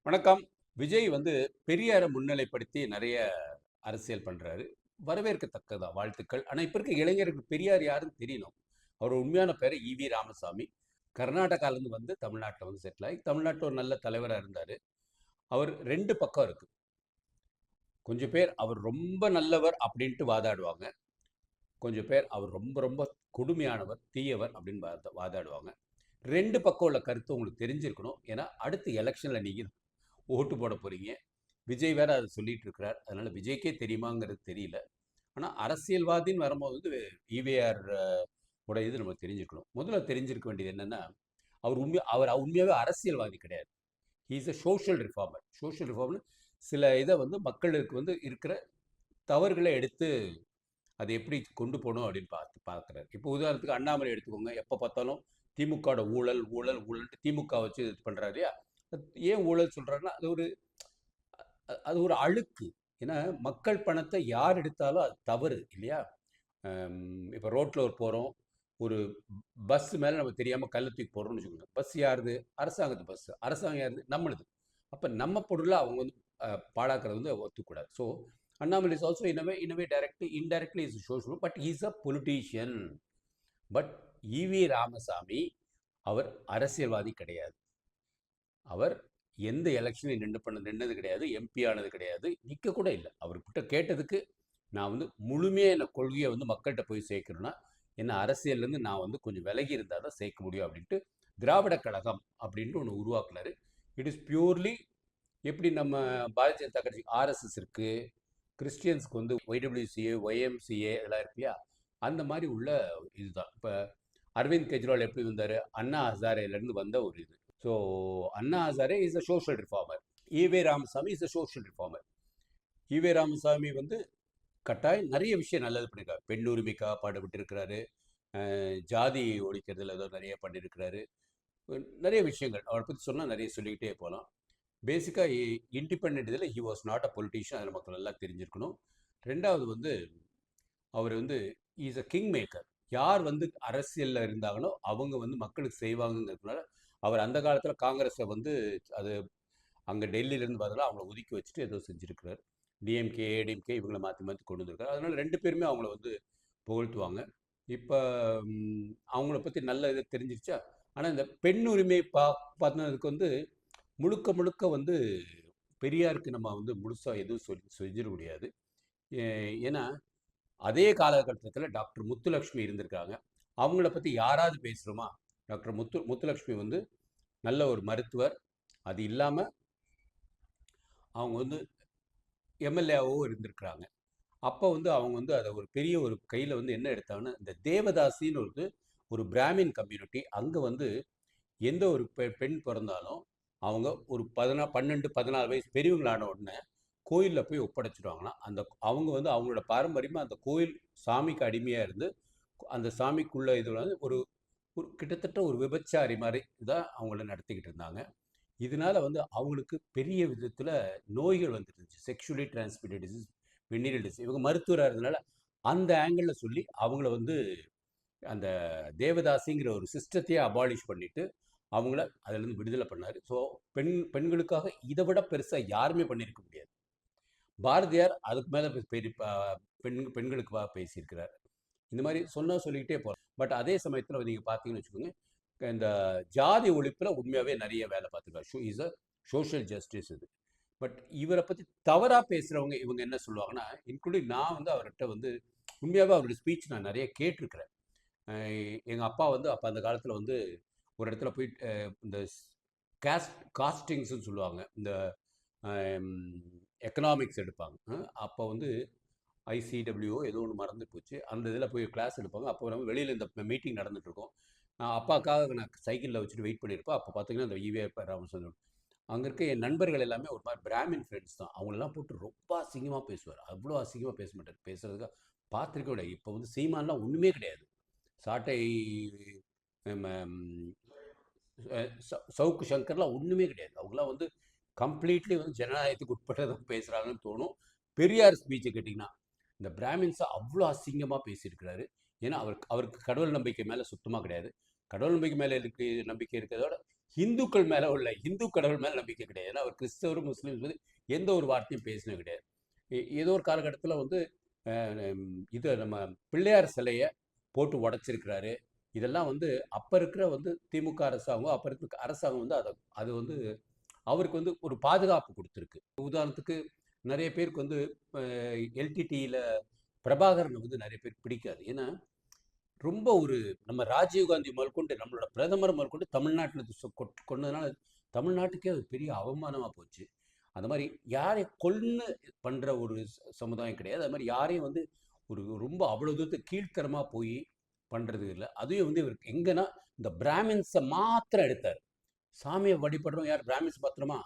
வணக்கம். விஜய் வந்து பெரியார முன்னிலைப்படுத்தி நெறைய அரசியல் பண்றாரு. வரவேற்கத்தக்கதுதான். வாழ்த்துக்கள். ஆனா, இப்ப இருக்க இளைஞருக்கு பெரியார் யாருன்னு தெரியணும். அவர் உண்மையான பேரு ஈ.வி. ராமசாமி. கர்நாடகாலருந்து வந்து தமிழ்நாட்டுல வந்து செட்டில் ஆகி, தமிழ்நாட்டுல ஒரு நல்ல தலைவரா இருந்தாரு. அவர் 2 பக்கம் இருக்கு. கொஞ்சம் பேர் அவர் ரொம்ப நல்லவர் அப்டின்ட்டு வாதாடுவாங்க. கொஞ்சம் பேர் அவர் ரொம்ப ரொம்ப கொடுமையானவர், தீயவர் அப்டின்னு வாதாடுவாங்க. 2 பக்கம் உள்ள கருத்து உங்களுக்கு தெரிஞ்சிருக்கணும். ஏன்னா, அடுத்து எலக்ஷன்ல நீங்க ஓட்டு போட போறீங்க. விஜய் வேற அத சொல்லிட்டு இருக்கிறார். அதனால விஜய்க்கே தெரியுமாங்கிறது தெரியல. ஆனா அரசியல்வாதின்னு வரும்போது வந்து ஈவேஆர் உடைய இது நமக்கு தெரிஞ்சுக்கணும். முதல்ல தெரிஞ்சிருக்க வேண்டியது என்னன்னா, அவர் உண்மையாவே அரசியல்வாதி கிடையாது. He is a social reformer. Social ரிஃபார்மர்னு சில இத வந்து மக்களுக்கு வந்து இருக்கிற தவறுகள எடுத்து அதை எப்படி கொண்டு போணும் அப்படின்னு பார்க்கிறார். இப்போ உதாரணத்துக்கு அண்ணாமலை எடுத்துக்கோங்க. எப்ப பார்த்தாலும் திமுகவோட ஊழல், ஊழல், ஊழல்ன்ட்டு திமுக வச்சு இது பண்றாரு இல்லையா? ஏன் ஊழல் சொல்றாருன்னா, அது ஒரு அழுக்கு. ஏன்னா, மக்கள் பணத்த யார் எடுத்தாலும் அது தவறு இல்லையா? இப்ப ரோட்ல போறோம். ஒரு பஸ் மேல நம்ம தெரியாம கல்ல தூக்கி போடுறோம்னு வச்சுக்கோங்க. பஸ் யாருது? அரசாங்கத்து பஸ். அரசாங்கம் யாருது? நம்மளுது. அப்ப நம்ம பொருள அவங்க வந்து பாழாக்குறது வந்து ஒத்துக்கக்கூடாது. So, Annamalai is also in a way indirectly is social but he is a politician. But E V. Ramasamy அவர் அரசியல்வாதி கிடையாது. அவர் எந்த எலெக்ஷனையும் நின்னது கிடையாது. எம்பி ஆனது கிடையாது. நிக்க கூட இல்ல. அவர்கிட்ட கேட்டதுக்கு, நான் வந்து முழுமையா இந்த கொள்கைய வந்து மக்கள்ட்ட போய் சேர்க்கணும்னா, என்ன அரசியல்லேருந்து நான் வந்து கொஞ்சம் விலகி இருந்தா தான் சேர்க்க முடியும் அப்படின்ட்டு, திராவிட கழகம் அப்படின்ட்டு ஒண்ணு உருவாக்குனாரு. இட் இஸ் பியூர்லி எப்படி நம்ம பாரதிய ஜனதா கட்சி ஆர்எஸ்எஸ் இருக்கு. கிறிஸ்டியன்ஸ்க்கு வந்து ஒய்டபிள்யூசிஏ, ஒய்எம்சிஏ இதெல்லாம் இருக்கு இல்லையா? அந்த மாரி உள்ள இதுதான். இப்ப அரவிந்த் கெஜ்ரிவால் எப்படி வந்தாரு? அண்ணா ஹசாரேலேருந்து வந்த ஒரு இது. So Anna Hazare is a social reformer. EV Ramasamy is a social reformer. EV Ramasamy வந்து கட்டாயம் நிறைய விஷயம் நல்லது பண்ணியிருக்காரு. பெண் உரிமைக்காக பாடுபட்டிருக்கிறாரு. ஜாதி ஒழிக்கிறதுல ஏதோ நிறைய பண்ணியிருக்கிறாரு. நிறைய விஷயங்கள் அவரை பற்றி சொன்னால் நிறைய சொல்லிக்கிட்டே போகலாம். பேசிக்காக இண்டிபெண்ட் இதில் he was not a politician. அதில் மக்கள் எல்லாம் தெரிஞ்சிருக்கணும். ரெண்டாவது வந்து அவர் வந்து இஸ் அ கிங் மேக்கர். யார் வந்து அரசியலில் இருந்தாங்களோ அவங்க வந்து மக்களுக்கு செய்வாங்கங்கிறதுனால அவர் அந்த காலத்தில் காங்கிரஸை வந்து அது அங்கே டெல்லியிலேருந்து வரல அவங்கள ஒதுக்கி வச்சுட்டு ஏதோ செஞ்சுருக்கிறார். டிஎம்கே ஏடிஎம்கே இவங்களை மாற்றி மாற்றி கொண்டு வந்திருக்காரு. அதனால 2 பேருமே அவங்கள வந்து புகழ்த்துவாங்க. இப்போ அவங்கள பற்றி நல்ல இது தெரிஞ்சிருச்சா. ஆனால் இந்த பெண் உரிமை பார்த்ததுக்கு வந்து முழுக்க முழுக்க வந்து பெரியாருக்கு நம்ம வந்து முழுசாக எதுவும் செஞ்சிட முடியாது. ஏன்னா அதே காலகட்டத்தில் டாக்டர் முத்துலட்சுமி இருந்திருக்காங்க. அவங்கள பற்றி யாராவது பேசுகிறோமா? டாக்டர் முத்துலட்சுமி வந்து நல்ல ஒரு மருத்துவர். அது இல்லாமல் அவங்க வந்து எம்எல்ஏவும் இருந்திருக்கிறாங்க. அப்போ வந்து அவங்க வந்து அதை ஒரு பெரிய ஒரு கையில் வந்து என்ன எடுத்தாங்கன்னா, இந்த தேவதாசின்னு ஒரு பிராமின் கம்யூனிட்டி அங்கே வந்து எந்த ஒரு பெண் பிறந்தாலும் அவங்க ஒரு 12 14 வயசு பெரியவங்களான உடனே கோயிலில் போய் ஒப்படைச்சிடுவாங்களாம். அவங்க வந்து அவங்களோட பாரம்பரியமாக அந்த கோயில் சாமிக்கு அடிமையாக இருந்து அந்த சாமிக்குள்ள இது வந்து ஒரு ஒரு கிட்டத்தட்ட ஒரு விபச்சாரி மாதிரி தான் அவங்கள நடத்திக்கிட்டு இருந்தாங்க. இதனால வந்து அவங்களுக்கு பெரிய விதத்தில் நோய்கள் வந்துட்டு இருந்துச்சு. Sexually transmitted disease, venereal disease. இவங்க மருத்துவராக இருந்தனால அந்த ஆங்கிளில் சொல்லி அவங்கள வந்து அந்த தேவதாசிங்கிற ஒரு சிஸ்டத்தையே அபாலிஷ் பண்ணிட்டு அவங்கள அதிலிருந்து விடுதலை பண்ணார். ஸோ பெண்களுக்காக இதை விட பெருசாக யாருமே பண்ணியிருக்க முடியாது. பாரதியார் அதுக்கு மேலே பெரிய பெண்களுக்காக பேசியிருக்கிறார். இந்த மாதிரி சொல்லிக்கிட்டே போகலாம். பட் அதே சமயத்தில் நீங்கள் பார்த்தீங்கன்னு வச்சுக்கோங்க, இந்த ஜாதி ஒழிப்பில் உண்மையாகவே நிறைய வேலை பார்த்துருக்காரு. இஸ் அ சோஷியல் ஜஸ்டிஸ் இது. பட் இவரை பற்றி தவறாக பேசுகிறவங்க இவங்க என்ன சொல்லுவாங்கன்னா, இன்க்ளூடிங் நான் வந்து அவர்கிட்ட வந்து உண்மையாகவே அவருடைய ஸ்பீச் நான் நிறைய கேட்டிருக்கிறேன். எங்கள் அப்பா வந்து அப்போ அந்த காலத்தில் வந்து ஒரு இடத்துல போய் இந்த காஸ்டிங்ஸ்ன்னு சொல்லுவாங்க. இந்த எக்கனாமிக்ஸ் எடுப்பாங்க. அப்போ வந்து ஐசிடபிள்யூ ஏதோ ஒன்று மறந்து போச்சு. அந்த இதில் போய் கிளாஸ் எடுப்பாங்க. அப்போ நம்ம வெளியில் இந்த மீட்டிங் நடந்துகிட்ருக்கோம். நான் அப்பாக்காக நான் சைக்கிளில் வச்சுட்டு வெயிட் பண்ணியிருப்பேன். அப்போ பார்த்தீங்கன்னா இந்த ஈவே ராமச்சந்திரன் அங்கே இருக்க என் நண்பர்கள் எல்லாமே ஒரு மாதிரி பிராமின் ஃப்ரெண்ட்ஸ் தான். அவங்களெல்லாம் போட்டு ரொம்ப அசிங்கமாக பேசுவார். அவ்வளோ அசிங்கமாக பேச மாட்டார். பேசுகிறதுக்காக பார்த்துருக்க விட இப்போ வந்து சீமான்லாம் ஒன்றுமே கிடையாது. சாட்டை சவுக்கு சங்கர்லாம் ஒன்றுமே கிடையாது. அவங்களாம் வந்து கம்ப்ளீட்லி வந்து ஜனநாயகத்துக்கு உட்பட்டதான் பேசுகிறாங்கன்னு தோணும். பெரியார் ஸ்பீச்சை கேட்டிங்கன்னா இந்த பிராமின்ஸை அவ்வளோ அசிங்கமாக பேசியிருக்கிறாரு. ஏன்னா அவருக்கு கடவுள் நம்பிக்கை மேலே சுத்தமாக கிடையாது. கடவுள் நம்பிக்கை மேலே நம்பிக்கை இருக்கிறதோட இந்துக்கள் மேல உள்ள இந்து கடவுள் மேல நம்பிக்கை கிடையாது. ஏன்னா அவர் கிறிஸ்தவர், முஸ்லீம்ஸ் வந்து எந்த ஒரு வார்த்தையும் பேசினது கிடையாது. ஏதோ ஒரு காலகட்டத்தில் வந்து இது நம்ம பிள்ளையார் சிலையை போட்டு உடைச்சிருக்கிறாரு. இதெல்லாம் வந்து அப்ப இருக்கிற வந்து திமுக அரசாங்கம், அப்ப இருக்கிற அரசாங்கம் வந்து அது வந்து அவருக்கு வந்து ஒரு பாதுகாப்பு கொடுத்துருக்கு. உதாரணத்துக்கு நிறைய பேருக்கு வந்து எல்டிடியில் பிரபாகரன் வந்து நிறைய பேருக்கு பிடிக்காது. ஏன்னா ரொம்ப ஒரு நம்ம ராஜீவ்காந்தி முதற்கொண்டு நம்மளோட பிரதமர் முதற்கொண்டு தமிழ்நாட்டில் கொண்டதுனால தமிழ்நாட்டுக்கே அது பெரிய அவமானமாக போச்சு. அந்த மாதிரி யாரை கொன்னு பண்ணுற ஒரு சமுதாயம் கிடையாது. அது மாதிரி யாரையும் வந்து ஒரு ரொம்ப அவ்வளோ தூரத்துக்கு கீழ்த்தரமாக போய் பண்ணுறது இல்லை. அதுவும் வந்து இவருக்கு எங்கன்னா இந்த பிராமின்ஸை மாத்திரம் எடுத்தார். சாமியை வழிபடுறோம் யார் பிராமின்ஸ் மாத்திரமா?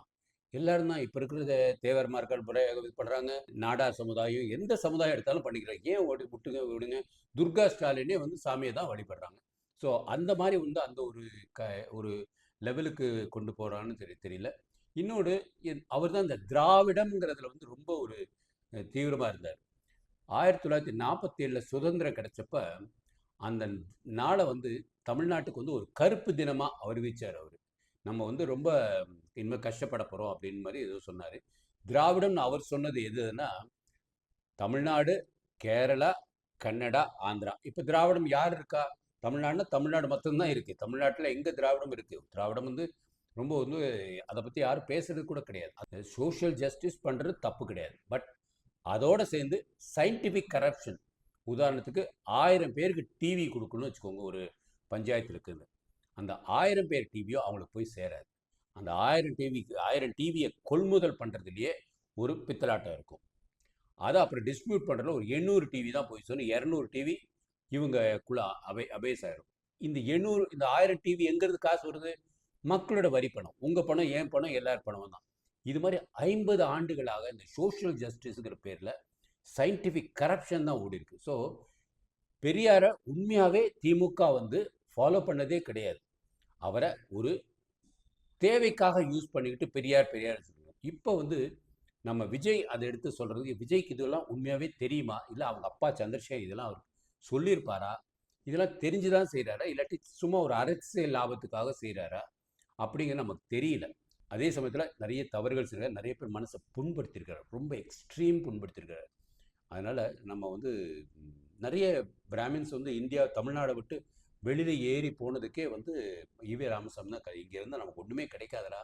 எல்லாரும் தான் இப்போ இருக்கிற தேவர்மார்கள் இது பண்ணுறாங்க. நாடார் சமுதாயம் எந்த சமுதாயம் எடுத்தாலும் பண்ணிக்கிறாங்க. ஏன் விட்டுங்க விடுங்க. துர்கா ஸ்டாலினே வந்து சாமியை தான் வழிபடுறாங்க. ஸோ அந்த மாதிரி வந்து அந்த ஒரு லெவலுக்கு கொண்டு போகிறான்னு தெரியல. இன்னொரு அவர் தான் இந்த திராவிடம்ங்கிறதுல வந்து ரொம்ப ஒரு தீவிரமாக இருந்தார். 1947 சுதந்திரம் கிடைச்சப்ப அந்த நாளை வந்து தமிழ்நாட்டுக்கு வந்து ஒரு கருப்பு தினமாக அறிவிச்சார் அவர். நம்ம வந்து ரொம்ப இனிமேல் கஷ்டப்பட போகிறோம் அப்படின்னு மாதிரி ஏதோ சொன்னார். திராவிடம்னு அவர் சொன்னது எதுன்னா தமிழ்நாடு, கேரளா, கன்னடா, ஆந்திரா. இப்போ திராவிடம் யார் இருக்கா? தமிழ்நாடுனா தமிழ்நாடு மட்டும்தான் இருக்குது. தமிழ்நாட்டில் எங்கே திராவிடம் இருக்குது? திராவிடம் வந்து ரொம்ப வந்து அதை பற்றி யாரும் பேசுறது கூட கிடையாது. அது சோஷியல் ஜஸ்டிஸ் பண்ணுறது தப்பு கிடையாது. பட் அதோடு சேர்ந்து சயின்டிஃபிக் கரப்ஷன். உதாரணத்துக்கு 1000 பேருக்கு டிவி கொடுக்கணும்னு வச்சுக்கோங்க. ஒரு பஞ்சாயத்து இருக்குது. அந்த 1000 பேர் டிவியோ அவங்களுக்கு போய் சேராது. அந்த 1000 டிவியை கொள்முதல் பண்ணுறதுலையே ஒரு பித்தலாட்டம் இருக்கும். அதை அப்புறம் டிஸ்ட்ரிபியூட் பண்ணுறதுல ஒரு 800 டிவி தான் போய் சொல்லி 200 டிவி இவங்கக்குள்ள அபேஸ் ஆயிரும். இந்த 1000 டிவி எங்கிறது காசு வருது? மக்களோட வரி பணம். உங்கள் பணம், என் பணம், எல்லார் பணமும் தான். இது மாதிரி 50 ஆண்டுகளாக இந்த சோஷியல் ஜஸ்டிஸுங்கிற பேரில் சயின்டிஃபிக் கரப்ஷன் தான் ஓடி இருக்கு. ஸோ பெரியாரை உண்மையாகவே திமுக வந்து ஃபாலோ பண்ணதே கிடையாது. அவரை ஒரு தேவைக்காக யூஸ் பண்ணிக்கிட்டு பெரியார் சொல்லுவாங்க. இப்போ வந்து நம்ம விஜய் அதை எடுத்து சொல்கிறது, விஜய்க்கு இதெல்லாம் உண்மையாகவே தெரியுமா? இல்லை அவங்க அப்பா சந்திரசேகர் இதெல்லாம் அவர் சொல்லியிருப்பாரா? இதெல்லாம் தெரிஞ்சுதான் செய்கிறாரா? இல்லாட்டி சும்மா ஒரு அரசியல் லாபத்துக்காக செய்கிறாரா? அப்படிங்கிற நமக்கு தெரியல. அதே சமயத்தில் நிறைய தவறுகள் செய்கிறார். நிறைய பேர் மனசை புண்படுத்தியிருக்கிறார். ரொம்ப எக்ஸ்ட்ரீம் புண்படுத்தியிருக்கிறார். அதனால் நம்ம வந்து நிறைய பிராமின்ஸ் வந்து இந்தியா தமிழ்நாடை விட்டு வெளியில் ஏறி போனதுக்கே வந்து ஈவே ராமசாமி தான். இங்கே இருந்தால் நமக்கு ஒன்றுமே கிடைக்காதடா,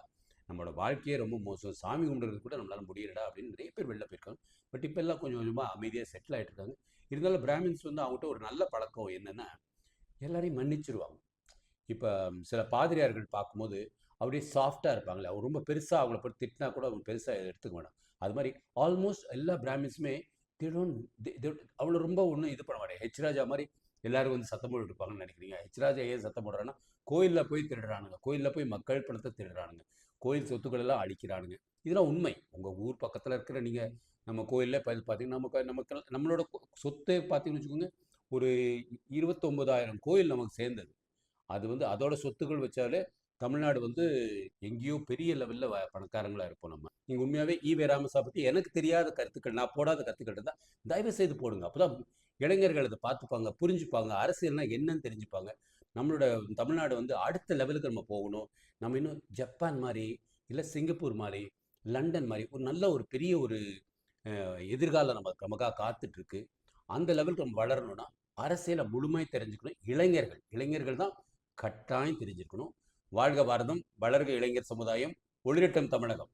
நம்மளோட வாழ்க்கையே ரொம்ப மோசம், சாமி கும்பிட்றது கூட நம்மளால் முடியலடா அப்படின்னு நிறைய பேர் வெளில போயிருக்காங்க. பட் இப்போ எல்லாம் கொஞ்சம் கொஞ்சமாக அமைதியாக செட்டில் ஆகிட்டு இருக்காங்க. இருந்தாலும் பிராமின்ஸ் வந்து அவங்ககிட்ட ஒரு நல்ல பழக்கம் என்னென்னா எல்லாரையும் மன்னிச்சிருவாங்க. இப்போ சில பாதிரியார்கள் பார்க்கும்போது அப்படியே சாஃப்டாக இருப்பாங்களே, அவங்க ரொம்ப பெருசாக அவங்கள போய் திட்டினா கூட அவங்க பெருசாக எடுத்துக்க வேண்டாம். அது மாதிரி ஆல்மோஸ்ட் எல்லா பிராமின்ஸுமே அவ்வளோ ரொம்ப ஒன்றும் இது பண்ண மாட்டேன். ஹெச் ராஜா மாதிரி எல்லாரும் வந்து சத்தம் போட்டு இருப்பாங்கன்னு நினைக்கிறீங்க? ஹெச் ராஜா ஏன் சத்தம் போடுறான்னா, கோயிலில் போய் திருடுறானுங்க, கோயிலில் போய் மக்கள் பணத்தை திருடுறானுங்க, கோயில் சொத்துக்கள் எல்லாம் அழிக்கிறானுங்க. இதெல்லாம் உண்மை. உங்கள் ஊர் பக்கத்தில் இருக்கிற நீங்கள் நம்ம கோயிலில் பார்த்தீங்கன்னா நம்மளோட சொத்தை பார்த்தீங்கன்னு வச்சுக்கோங்க, ஒரு 29,000 கோயில் நமக்கு சேர்ந்தது. அது வந்து அதோட சொத்துக்கள் வச்சாலே தமிழ்நாடு வந்து எங்கேயோ பெரிய லெவலில் பணக்காரங்களாக இருப்போம் நம்ம. நீங்கள் உண்மையாகவே ஈவே ராமசாமி பற்றி எனக்கு தெரியாத கருத்துக்கள், நான் போடாத கருத்துக்கள் இருந்தால் தயவு செய்து போடுங்க. அப்போ தான் இளைஞர்கள் அதை பார்த்துப்பாங்க, புரிஞ்சுப்பாங்க, அரசியல்னா என்னன்னு தெரிஞ்சுப்பாங்க. நம்மளோட தமிழ்நாடு வந்து அடுத்த லெவலுக்கு நம்ம போகணும். நம்ம இன்னும் ஜப்பான் மாதிரி, இல்லை சிங்கப்பூர் மாதிரி, லண்டன் மாதிரி ஒரு நல்ல ஒரு பெரிய ஒரு எதிர்காலம் நமக்காக காத்துட்ருக்கு. அந்த லெவலுக்கு நம்ம வளரணும்னா அரசியலை முழுமை தெரிஞ்சுக்கணும். இளைஞர்கள் தான் கட்டாயம் தெரிஞ்சிருக்கணும். வாழ்க பாரதம், வளர்க இளைஞர் சமுதாயம், ஒளிரட்டும் தமிழகம்.